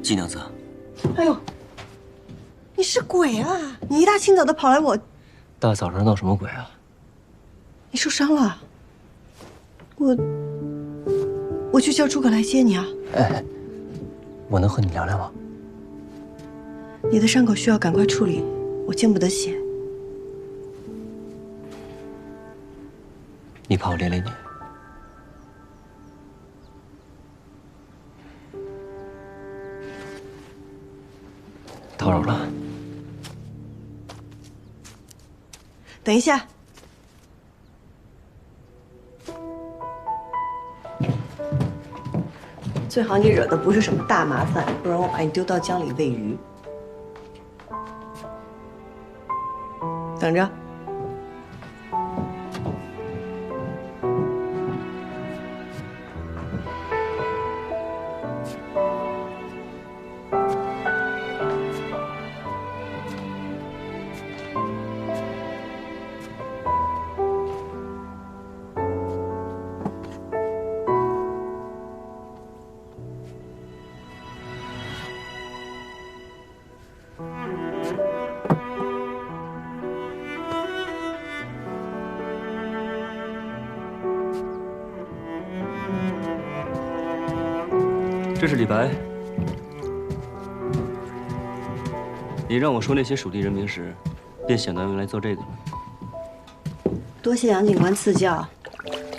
季娘子，哎呦，你是鬼啊！你一大清早的跑来我，大早上闹什么鬼啊？你受伤了？我去叫诸葛来接你啊！哎，我能和你聊聊吗？你的伤口需要赶快处理，我见不得血。你怕我连累你？叨扰了。等一下，最好你惹的不是什么大麻烦，不然我把你丢到江里喂鱼。等着。这是李白。你让我说那些蜀地人名时，便想到用来做这个了。多谢杨警官赐教，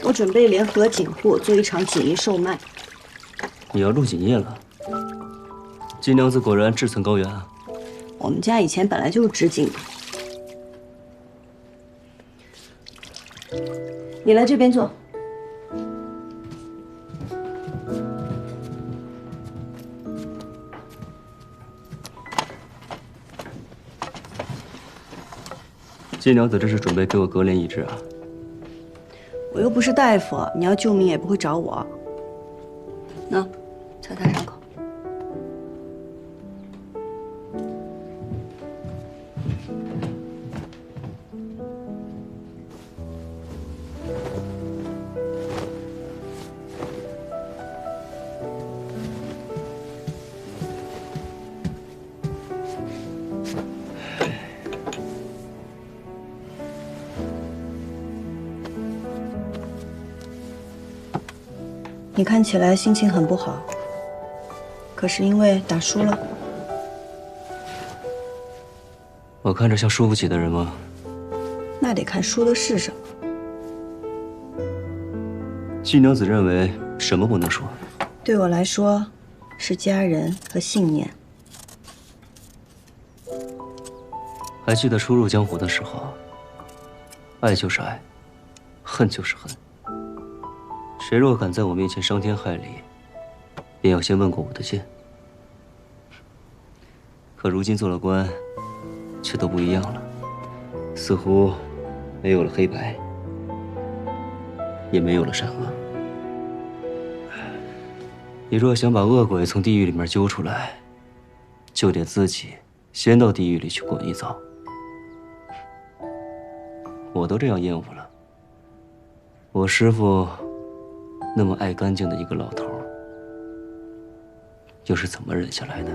我准备联合警户做一场锦衣售卖。你要入锦业了？季娘子果然志存高远啊！我们家以前本来就是织锦的。你来这边坐。季娘子这是准备给我割连医治啊？我又不是大夫，你要救命也不会找我。那，擦擦伤口。你看起来心情很不好，可是因为打输了。我看着像输不起的人吗？那得看输的是什么。季娘子认为什么不能输？对我来说，是家人和信念。还记得初入江湖的时候，爱就是爱，恨就是恨。谁若敢在我面前伤天害理，便要先问过我的剑。可如今做了官，却都不一样了，似乎没有了黑白，也没有了善恶。你若想把恶鬼从地狱里面揪出来，就得自己先到地狱里去滚一遭。我都这样厌恶了，我师父那么爱干净的一个老头，又是怎么忍下来的？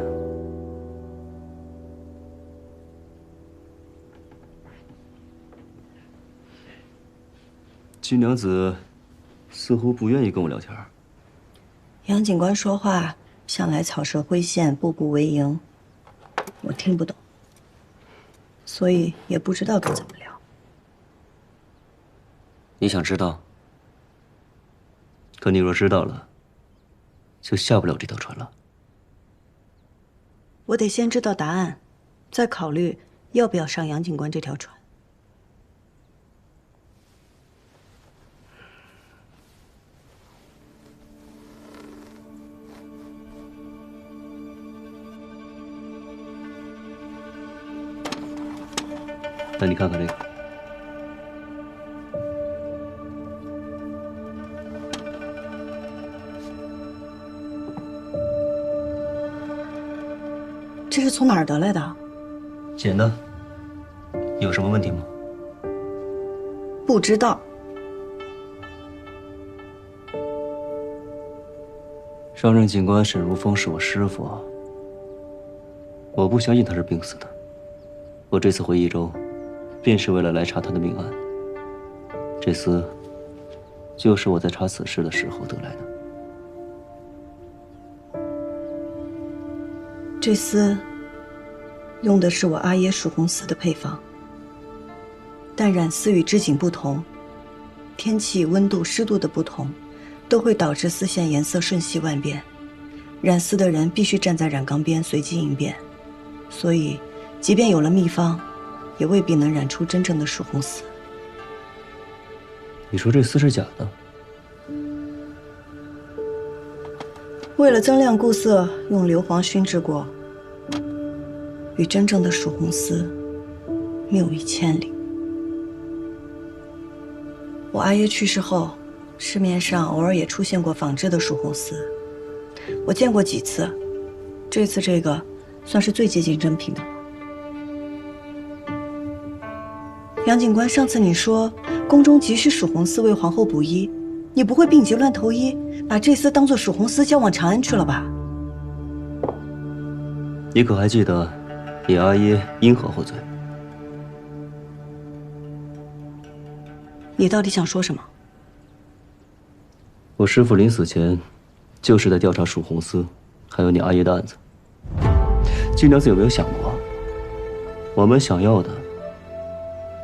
季娘子似乎不愿意跟我聊天。杨警官说话向来草蛇灰线，步步为营，我听不懂，所以也不知道该怎么聊。你想知道？可你若知道了，就下不了这条船了。我得先知道答案，再考虑要不要上杨警官这条船。那你看看这个。这是从哪儿得来的？捡的，有什么问题吗？不知道。上任警官沈如风是我师傅，我不相信他是病死的。我这次回益州，便是为了来查他的命案。这厮，就是我在查此事的时候得来的。这厮用的是我阿耶蜀红丝的配方，但染丝与织锦不同，天气、温度、湿度的不同，都会导致丝线颜色瞬息万变。染丝的人必须站在染缸边随机应变，所以，即便有了秘方，也未必能染出真正的蜀红丝。你说这丝是假的？为了增亮固色，用硫磺熏制过，与真正的蜀红丝谬于千里。我阿爷去世后，市面上偶尔也出现过仿制的蜀红丝，我见过几次，这次这个算是最接近真品的了。杨警官，上次你说宫中急需蜀红丝为皇后补衣，你不会病急乱投医，把这丝当作蜀红丝交往长安去了吧？你可还记得你阿耶因何获罪？你到底想说什么？我师父临死前，就是在调查蜀红丝，还有你阿爷的案子。金娘子有没有想过，我们想要的，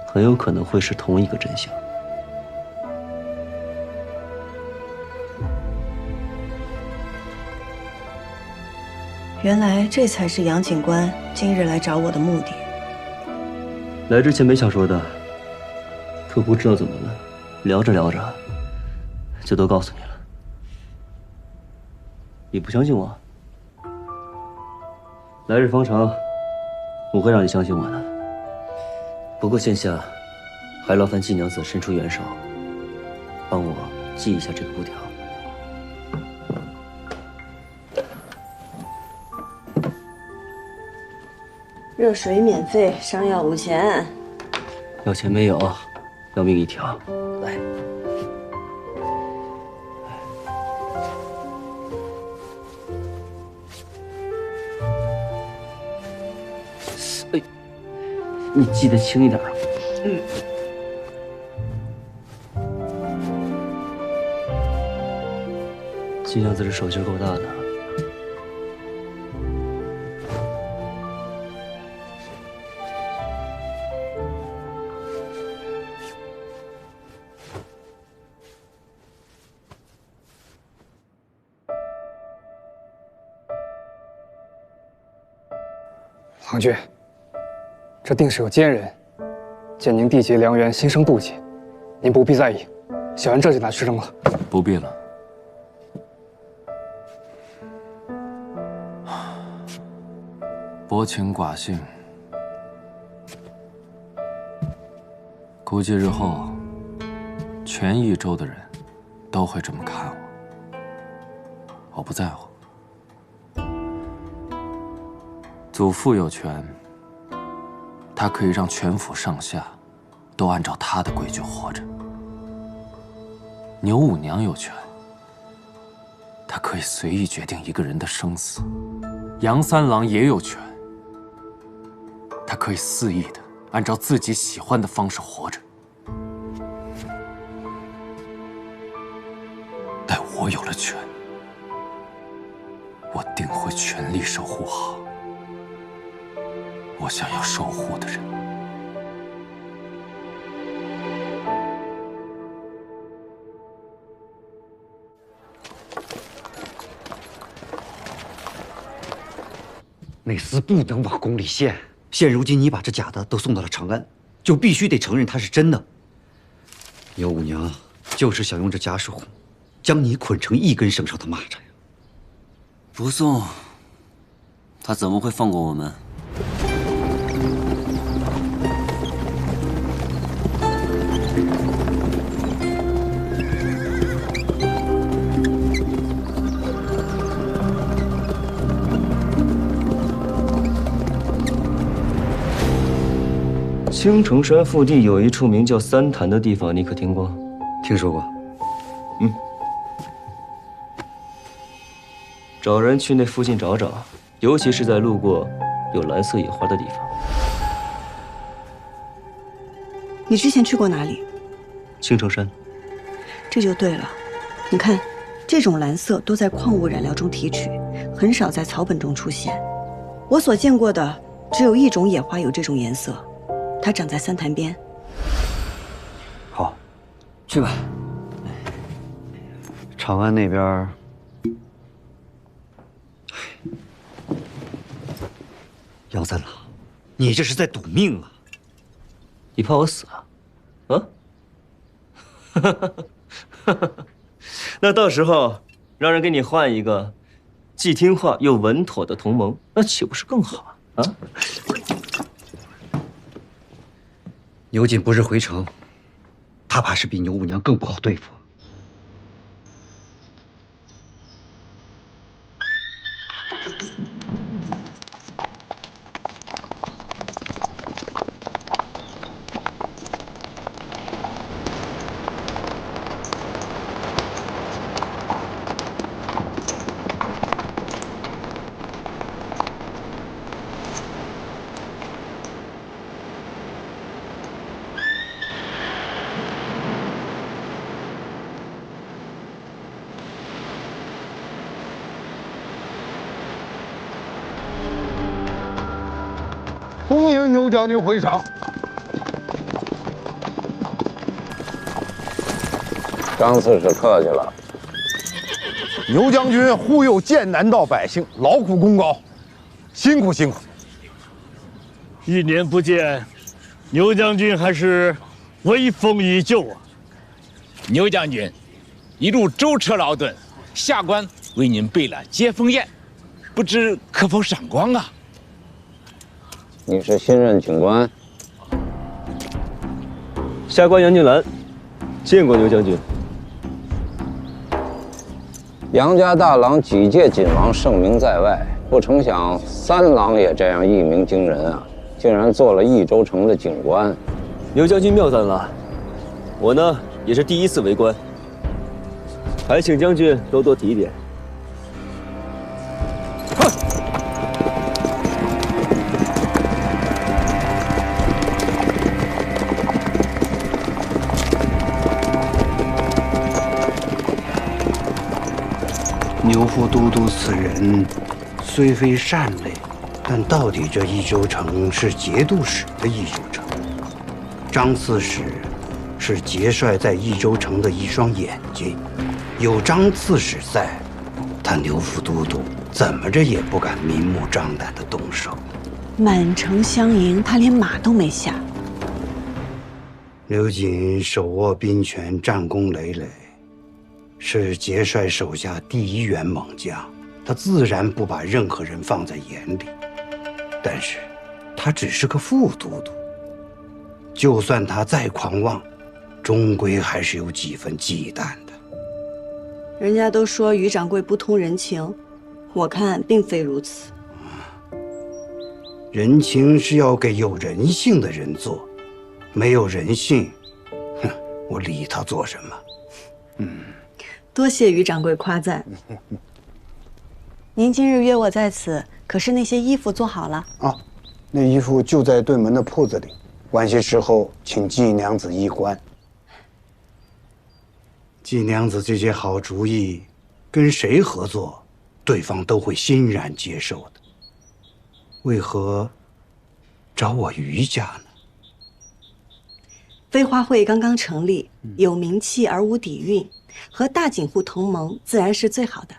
很有可能会是同一个真相？原来这才是杨警官今日来找我的目的。来之前没想说的，可不知道怎么了，聊着聊着，就都告诉你了。你不相信我？来日方长，我会让你相信我的。不过现下，还劳烦季娘子伸出援手，帮我系一下这个布条。热水免费，伤药无钱。要钱没有，要命一条。来，哎，你系得轻一点啊。季娘子这手劲够大的。郎君，这定是有奸人，见您缔结良缘，心生妒忌，您不必在意，小人这就拿去扔了。不必了。薄情寡性，估计日后全益州的人都会这么看我。我不在乎。祖父有权，他可以让全府上下都按照他的规矩活着。牛五娘有权，她可以随意决定一个人的生死。杨三郎也有权，他可以肆意的按照自己喜欢的方式活着。待我有了权，我定会全力守护好我想要守护的人。那厮不能往宫里献。现如今你把这假的都送到了长安，就必须得承认它是真的。牛五娘就是想用这假手将你捆成一根绳上的蚂蚱呀！不送，他怎么会放过我们？青城山腹地有一处名叫三潭的地方，你可听过？听说过。找人去那附近找找，尤其是在路过有蓝色野花的地方。你之前去过哪里？青城山。这就对了。你看，这种蓝色都在矿物染料中提取，很少在草本中出现。我所见过的只有一种野花有这种颜色，它长在三潭边。好，去吧。长安那边，杨三郎，你这是在赌命啊！你怕我死啊？啊？那到时候让人给你换一个既听话又稳妥的同盟，那岂不是更好啊？牛瑾不是回城，他怕是比牛五娘更不好对付。欢迎牛将军回场。张刺史客气了。牛将军护佑剑南道百姓，劳苦功高，辛苦辛苦。1年不见，牛将军还是威风依旧啊！牛将军，一路舟车劳顿，下官为您备了接风宴，不知可否赏光啊？你是新任警官？下官杨静兰，见过牛将军。杨家大郎几届锦王盛名在外，不成想三郎也这样一鸣惊人啊！竟然做了益州城的警官。牛将军妙赞了，我呢也是第1次为官，还请将军多多提点。牛副都督此人虽非善类，但到底这益州城是节度使的益州城。张刺史是节帅在益州城的一双眼睛，有张刺史在，他牛副都督怎么着也不敢明目张胆地动手。满城相迎，他连马都没下。刘瑾手握兵权，战功累累，是节帅手下第1员猛将，他自然不把任何人放在眼里。但是，他只是个副都督，就算他再狂妄，终归还是有几分忌惮的。人家都说于掌柜不通人情，我看并非如此。人情是要给有人性的人做，没有人性，哼，我理他做什么？多谢于掌柜夸赞。您今日约我在此，可是那些衣服做好了？啊，那衣服就在对门的铺子里。晚些时候，请季娘子衣冠。季娘子这些好主意，跟谁合作，对方都会欣然接受的。为何找我于家呢？飞花会刚刚成立，有名气而无底蕴，和大景户同盟自然是最好的。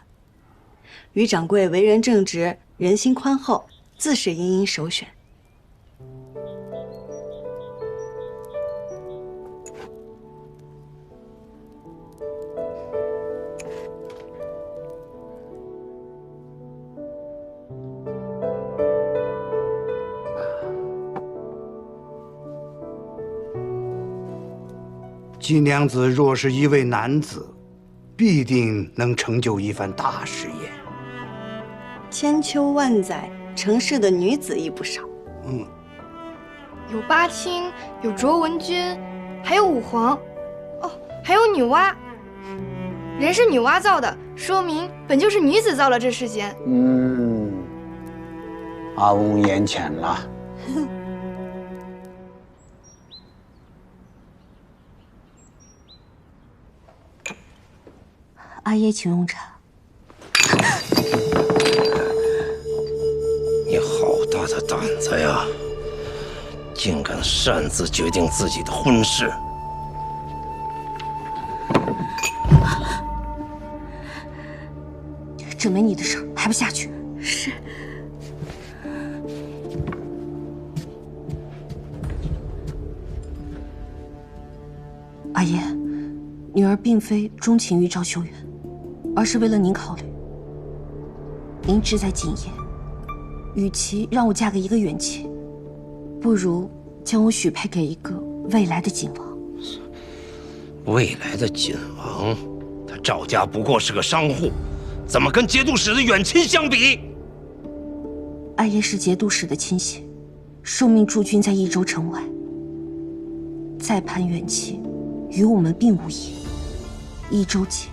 于掌柜为人正直，人心宽厚，自是殷殷首选。季娘子若是一位男子，必定能成就一番大事业。千秋万载，成事的女子亦不少。有八卿，有卓文君，还有武皇，哦，还有女娲。人是女娲造的，说明本就是女子造了这世间。阿翁眼浅了。阿爷，请用茶。你好大的胆子呀！竟敢擅自决定自己的婚事！这没你的事儿，还不下去？是。阿爷，女儿并非钟情于赵修远，而是为了您考虑。您志在锦业，与其让我嫁给一个远妻，不如将我许配给一个未来的锦王。未来的锦王，他赵家不过是个商户，怎么跟节度使的远亲相比？阿爷是节度使的亲信，受命驻军在益州城外。再攀远戚，与我们并无异。益州界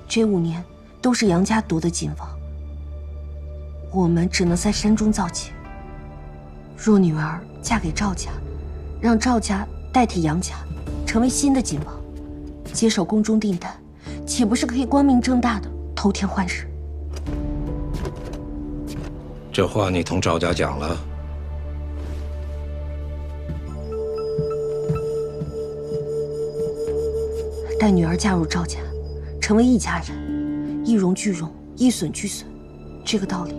这5年都是杨家夺的锦王，我们只能在山中造节。若女儿嫁给赵家，让赵家代替杨家，成为新的锦王，接手宫中订单，岂不是可以光明正大的偷天换日？这话你同赵家讲了？待女儿嫁入赵家，成为一家人，一荣俱荣，一损俱损，这个道理，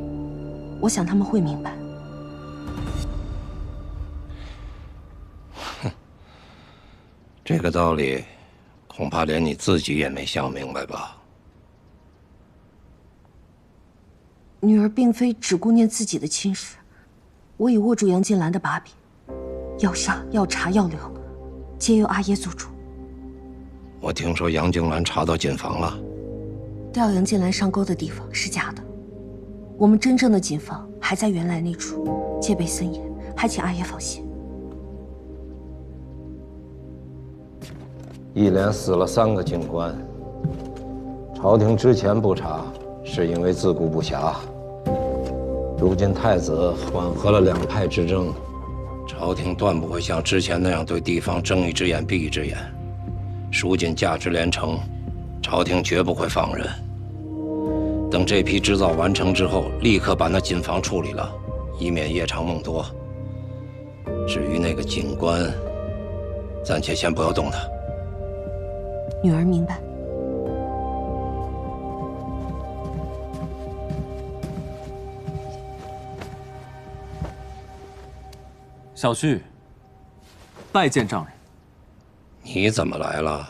我想他们会明白。这个道理，恐怕连你自己也没想明白吧？女儿并非只顾念自己的亲事，我已握住杨金兰的把柄，要杀要查要留，皆由阿爷做主。我听说杨静兰查到锦房了，调杨金兰上钩的地方是假的，我们真正的锦房还在原来那处，戒备森严，还请阿爷放心。一连死了3个警官，朝廷之前不查，是因为自顾不暇。如今太子缓和了2派之争，朝廷断不会像之前那样对地方睁一只眼闭一只眼。蜀锦价值连城，朝廷绝不会放任。等这批织造完成之后，立刻把那锦房处理了，以免夜长梦多。至于那个警官，暂且先不要动他。女儿明白。小婿，拜见丈人。你怎么来了？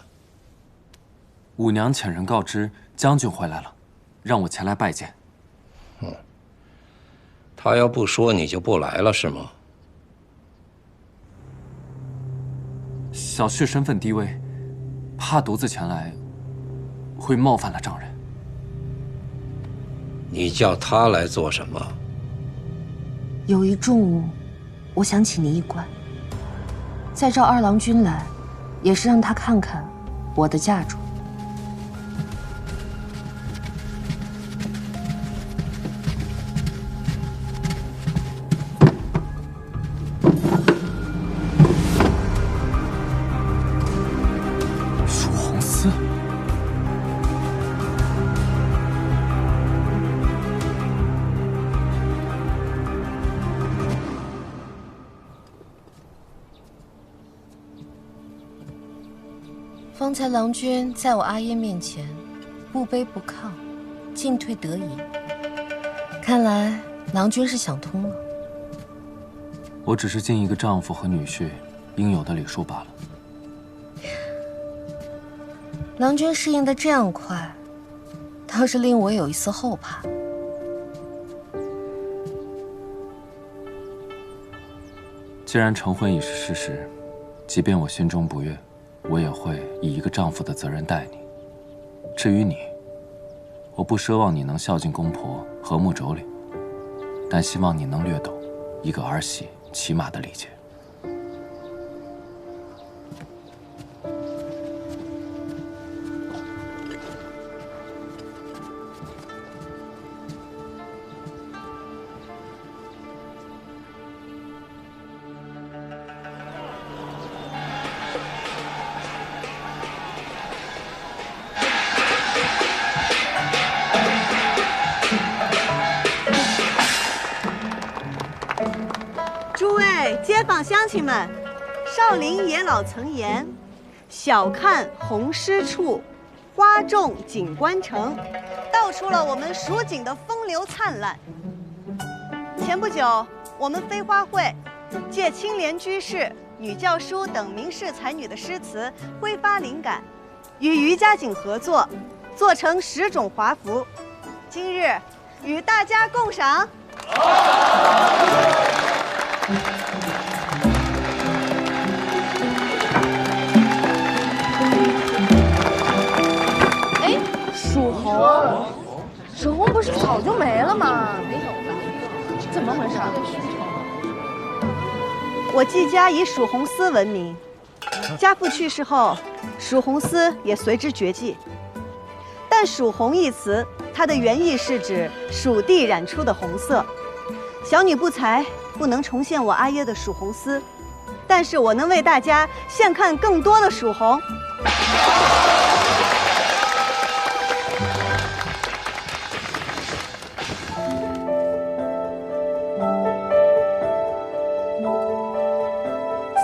五娘遣人告知将军回来了，让我前来拜见。他要不说，你就不来了是吗？小婿身份低微，怕独自前来会冒犯了丈人。你叫他来做什么？有一重务，我想请您一官。再召2郎君来，也是让他看看我的嫁妆。蜀红寺。方才郎君在我阿耶面前不卑不亢，进退得宜。看来郎君是想通了。我只是尽一个丈夫和女婿应有的礼数罢了。郎君适应得这样快，倒是令我有一丝后怕。既然成婚已是事实，即便我心中不悦，我也会以一个丈夫的责任待你。至于你，我不奢望你能孝敬公婆、和睦妯娌，但希望你能略懂一个儿媳起码的礼节。诸位街坊乡亲们，少林爷老曾言：“小看红湿处，花重锦官城”，道出了我们蜀锦的风流灿烂。前不久，我们飞花会借青莲居士、女教书等名士才女的诗词，挥发灵感，与余家锦合作，做成10种华服。今日与大家共赏。哎，蜀红，蜀红不是早就没了吗？没有了，怎么回事？我季家以蜀红丝闻名，家父去世后，蜀红丝也随之绝迹。但蜀红一词，它的原意是指蜀地染出的红色。小女不才，不能重现我阿耶的蜀红丝，但是我能为大家现看更多的蜀红。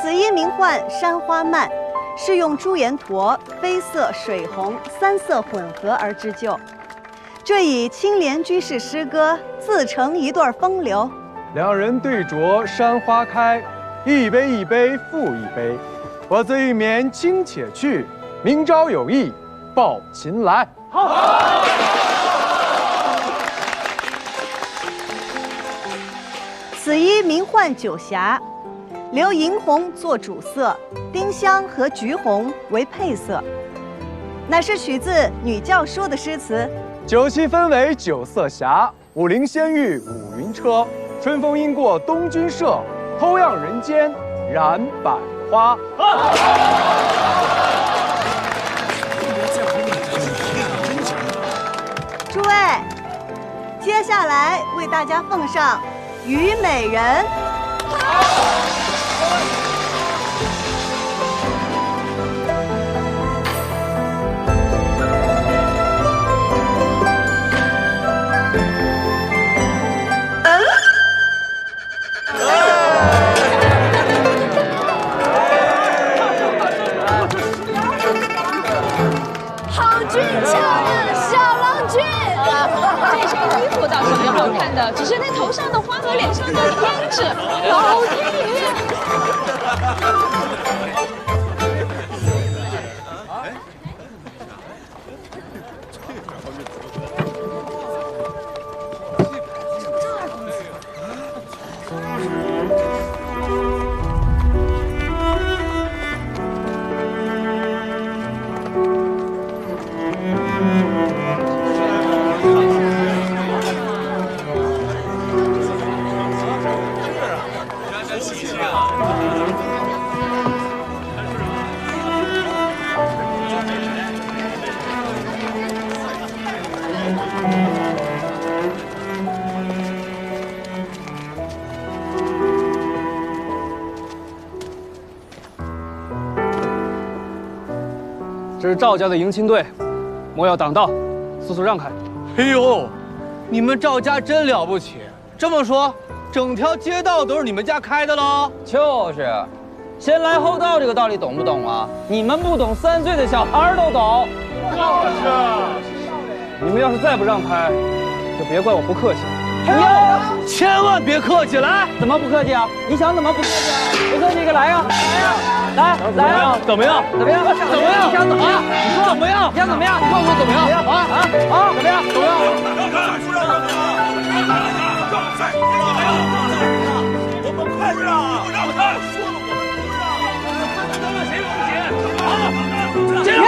此衣名唤山花蔓，是用朱颜驼、绯色、水红3色混合而织就。这以青莲居士诗歌自成一段风流。两人对酌山花开，一杯一杯复一杯。我自玉眠卿且去，明朝有意抱琴来。此衣名唤九霞，留银红做主色，丁香和橘红为配色，乃是取自女教书的诗词。酒席分为9色霞，武陵仙玉五云车。春风因过东君社，偷样人间染百花。诸位，接下来为大家奉上《虞美人》。只是那头上的花和脸上的胭脂，老天爷！这是赵家的迎亲队，莫要挡道，速速让开。哎呦，你们赵家真了不起！这么说，整条街道都是你们家开的喽？就是，先来后到这个道理懂不懂啊？你们不懂，3岁的小孩都懂。就是，你们要是再不让开，就别怪我不客气。哟，千万别客气！来，怎么不客气啊？你想怎么不客气啊？不客气，给来呀！来呀！怎么样？怎么样？怎么样？你想怎么样？你说怎么样？你想怎么样？你告诉我怎么样？怎么样？怎么样？我们快让！不让开！说了我们不让！谁不行？让！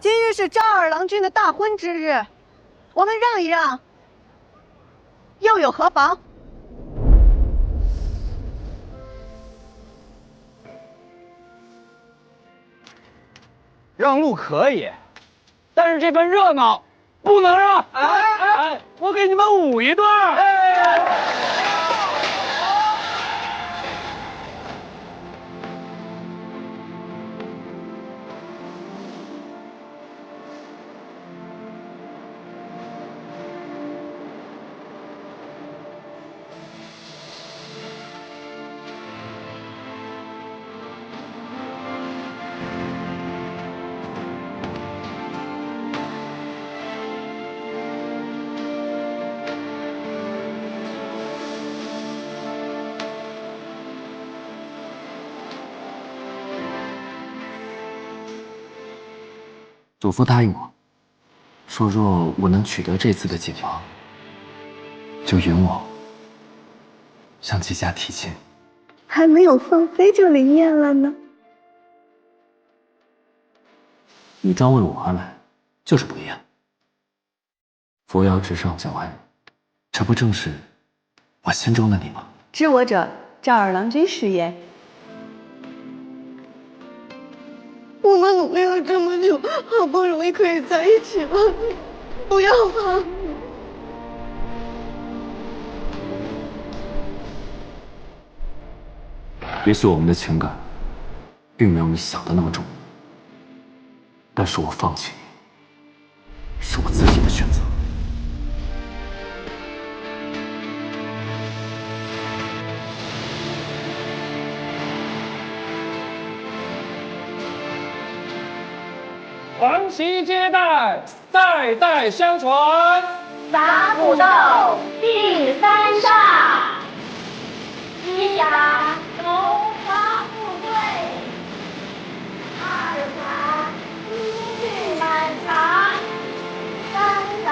今日是赵二郎君的大婚之日，我们让一让，又有何妨？让路可以，但是这份热闹不能让。哎，我给你们舞一段。祖父答应我，说若我能取得这次的锦王，就允我向季家提亲。还没有放飞就灵验了呢。你专为我而来，就是不一样。扶摇直上小安，这不正是我心中的你吗？知我者，赵二郎君是也。我们努力了这么久，好不容易可以在一起了，不要放。也许我们的情感并没有你想的那么重，但是我放弃你，是我自己的选择。皇旗接待，代代相传。打土豆第三煞，一打荣华富贵，二打金玉满堂，三打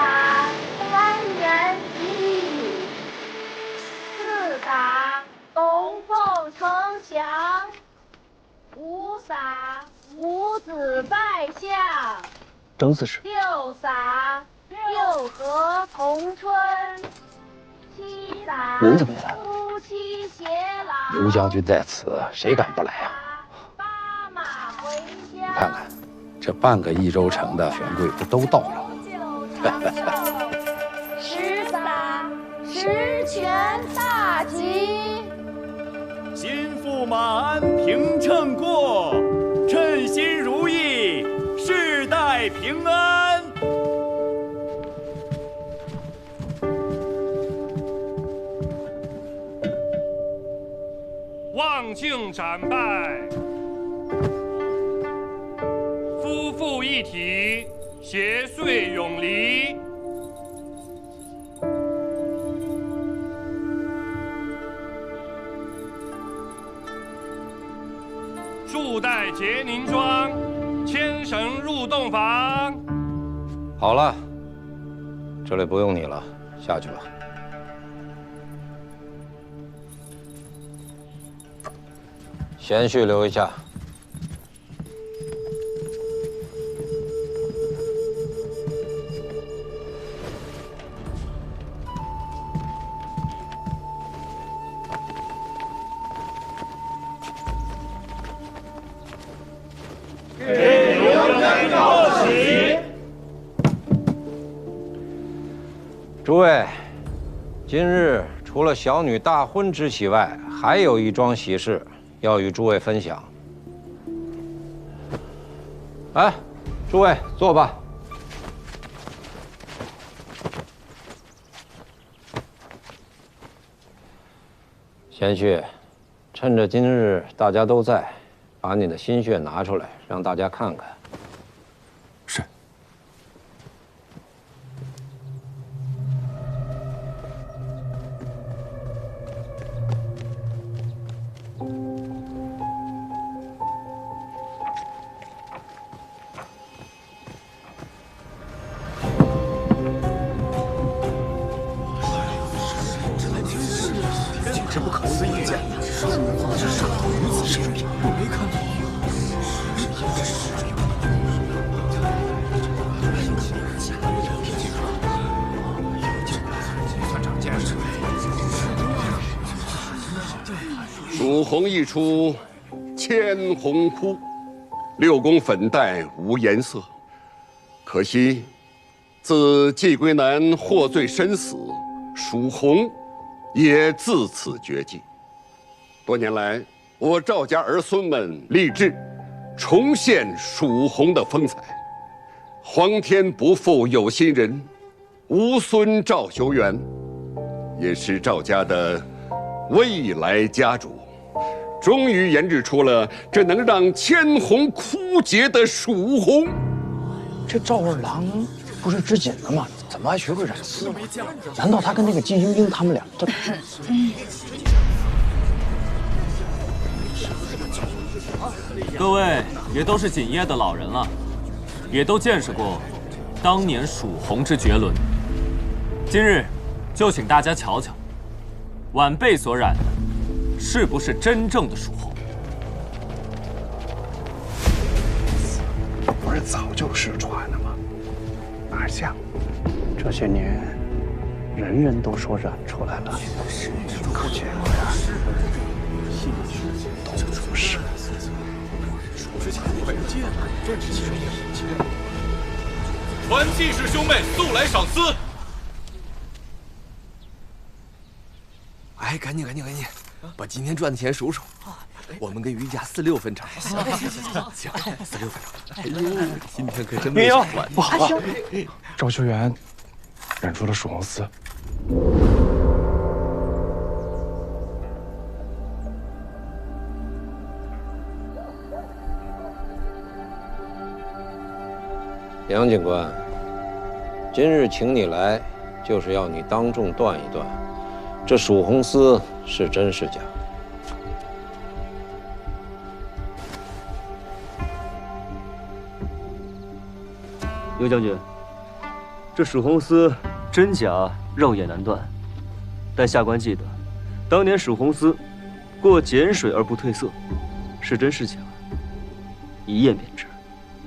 三人喜，四打龙凤呈祥，五撒五子拜相，整死是。六撒六合同春，七撒人怎么也来了？夫妻偕老。刘将军在此，谁敢不来啊？你看看，这半个益州城的权贵不都到了吗？十撒十全大吉，心腹马鞍平秤过，称心如意，世代平安。望庆斩拜，夫妇一体，携岁永离。束带结凝妆，牵绳入洞房。好了，这里不用你了，下去吧。贤婿留一下。给刘将军报喜。诸位，今日除了小女大婚之喜外，还有一桩喜事要与诸位分享。哎，诸位坐吧。贤婿，趁着今日大家都在，把你的心血拿出来，让大家看看。是。简直不可思议！这上头如此神秘，我没看错。蜀红一出，千红枯，六宫粉黛无颜色。可惜，自季归南获罪身死，蜀红也自此绝迹。多年来，我赵家儿孙们立志重现蜀红的风采。皇天不负有心人，吾孙赵修缘也是赵家的未来家主，终于研制出了这能让千红枯竭的蜀红。这赵二郎不是织锦的吗？怎么还学会染丝了？难道他跟那个金英英他们俩这？各位也都是锦业的老人了，也都见识过当年蜀红之绝伦。今日就请大家瞧瞧，晚辈所染的是不是真正的蜀红？不是早就失传了吗？哪像？这些年，人人都说染出来了，可结果呀，都不是。传记士兄妹速来赏赐！哎，赶紧，把今天赚的钱数数，我们跟于家46分成。行，46分成。哎呦，今天可真没少赚。不好了，赵修元染出了蜀红丝。杨警官，今日请你来，就是要你当众断一断，这蜀红丝是真是假？牛将军，这蜀红丝真假肉眼难断，但下官记得，当年蜀红丝过碱水而不褪色，是真是假，一验便知。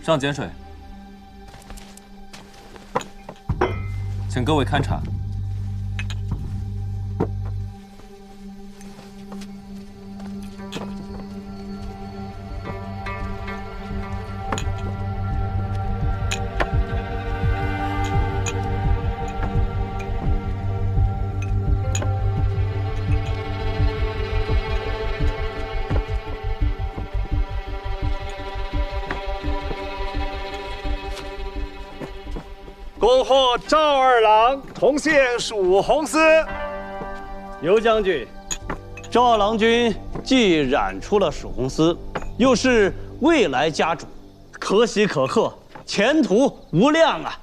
上碱水。请各位勘察。恭贺赵二郎同献蜀红丝。牛将军，赵二郎君既染出了蜀红丝，又是未来家主，可喜可贺，前途无量啊！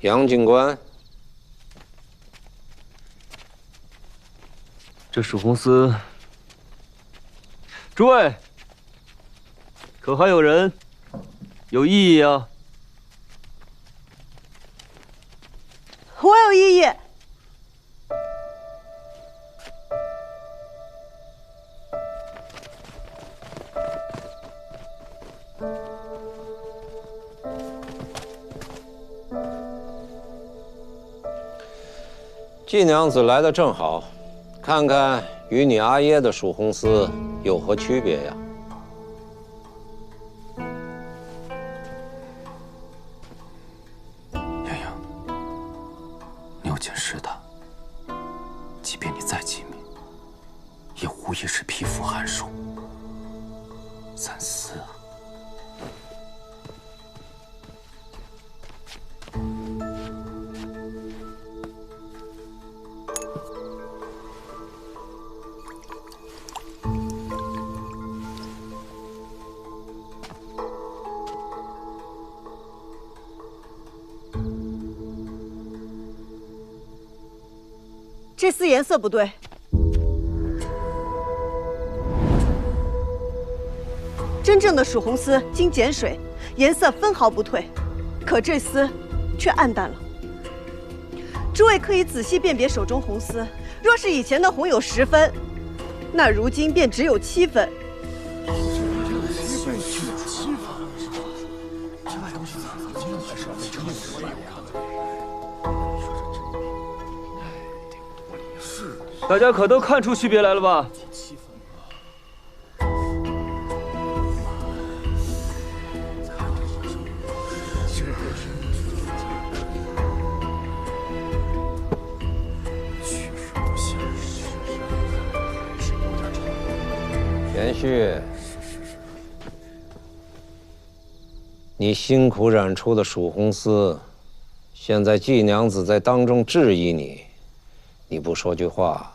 杨警官，这蜀红丝，诸位，可还有人有异议啊？我有异议。季娘子来的正好，看看与你阿耶的蜀红丝有何区别呀？牛谨识的，即便你再机敏，也无疑是匹夫寒术。三思啊！这丝颜色不对，真正的蜀红丝经碱水，颜色分毫不褪，可这丝却暗淡了。诸位可以仔细辨别手中红丝，若是以前的红有10分，那如今便只有7分。大家可都看出区别来了吧？田旭，你辛苦染出的蜀红丝，现在季娘子在当众质疑你，你不说句话，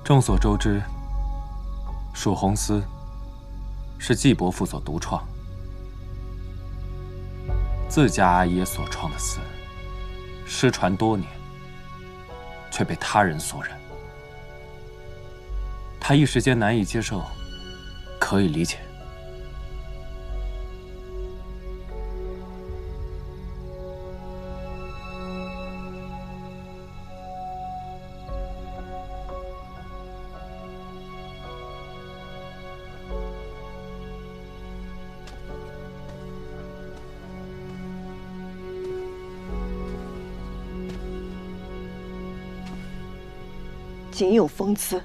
众所周知，蜀红丝是季伯父所独创，自家阿爷所创的寺，失传多年，却被他人所染。他一时间难以接受，可以理解。景有风姿，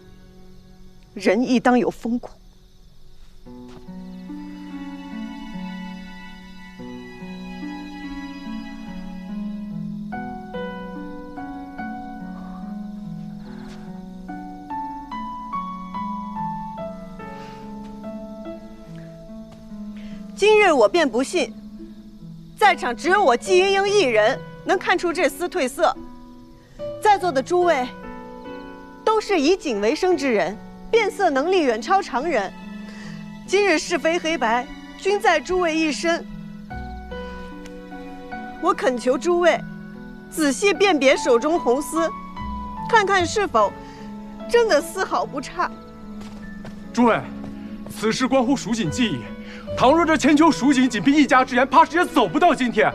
人亦当有风骨。今日我便不信，在场只有我季英英一人能看出这丝褪色。在座的诸位都是以景为生之人，辨色能力远超常人。今日是非黑白，均在诸位一身。我恳求诸位仔细辨别手中红丝，看看是否真的丝毫不差。诸位，此事关乎蜀锦技艺，倘若这千秋蜀锦仅凭一家之言，怕是也走不到今天。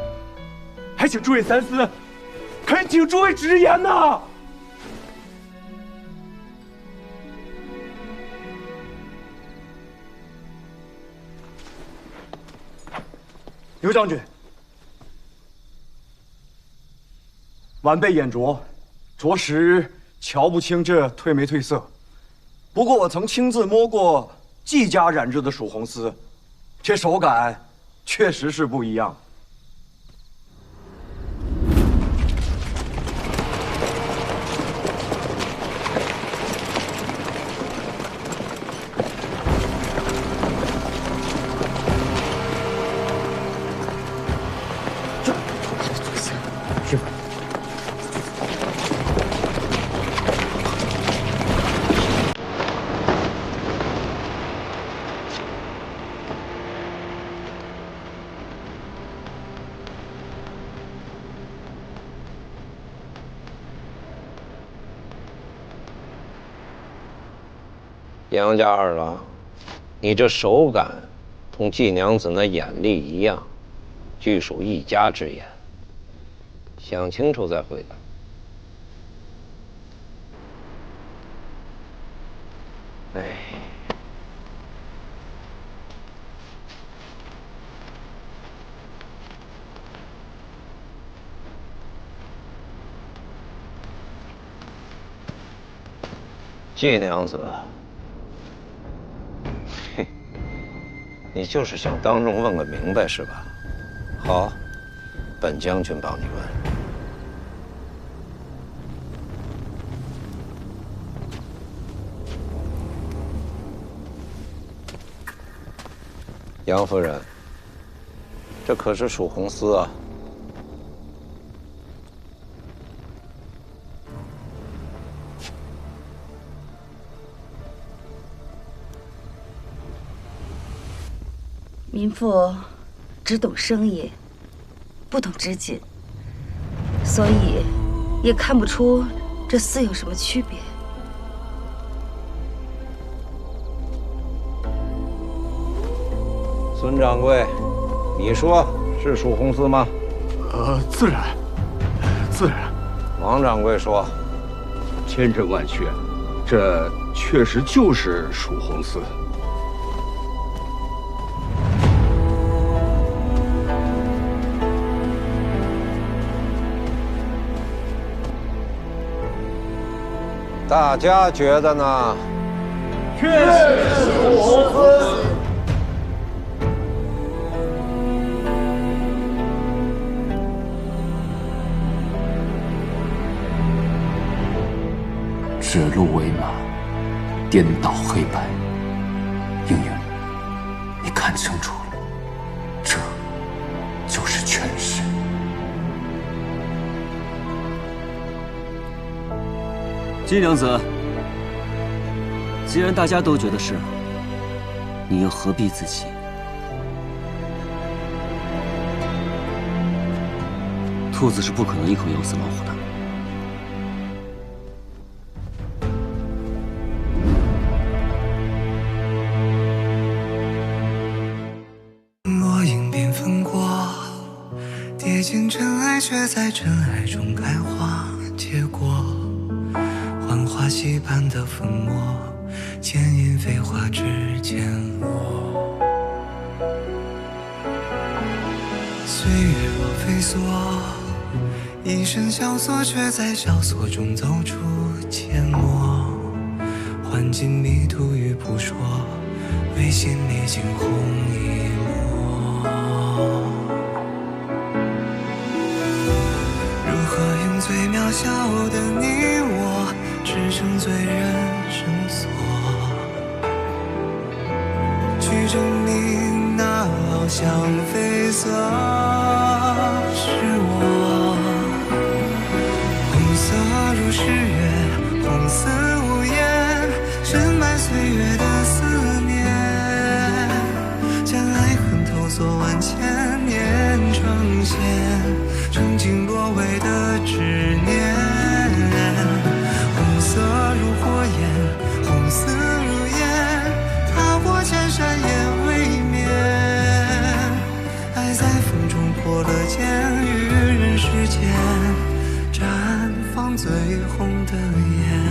还请诸位三思，恳请诸位直言呐！刘将军，晚辈眼拙，着实瞧不清这褪没褪色。不过我曾亲自摸过季家染制的蜀红丝，这手感确实是不一样。师傅，杨家二郎，你这手感同季娘子那眼力一样，俱属一家之言。想清楚再回答。哎，季娘子，嘿，你就是想当众问个明白是吧？好，本将军帮你问。杨夫人，这可是蜀红丝啊！民妇只懂生意，不懂织锦，所以也看不出这丝有什么区别。孙掌柜，你说是蜀红丝吗？自然，自然。王掌柜说，千真万确，这确实就是蜀红丝。大家觉得呢？确实是蜀红丝。指鹿为马，颠倒黑白。英英，你看清楚了，这就是权势。季娘子，既然大家都觉得是，你又何必自欺？兔子是不可能一口咬死老虎的。落英缤纷过，跌进尘埃，却在尘埃中开花结果。浣花溪畔的粉末，牵引飞花指尖落。岁月若飞梭，一生萧索，却在萧索中走出阡陌。换尽迷途与扑朔，为心里惊鸿一抹。如何用最渺小的你我，支撑最人生锁，去证明那翱翔绯色是我。红色如诗月，红似无言，深埋岁月的思念，将爱恨投索万千年，呈现曾经落尾的执念。红色如火焰，红丝如烟，踏过千山也未眠。爱在风中破了茧，于人世间绽放最红的颜。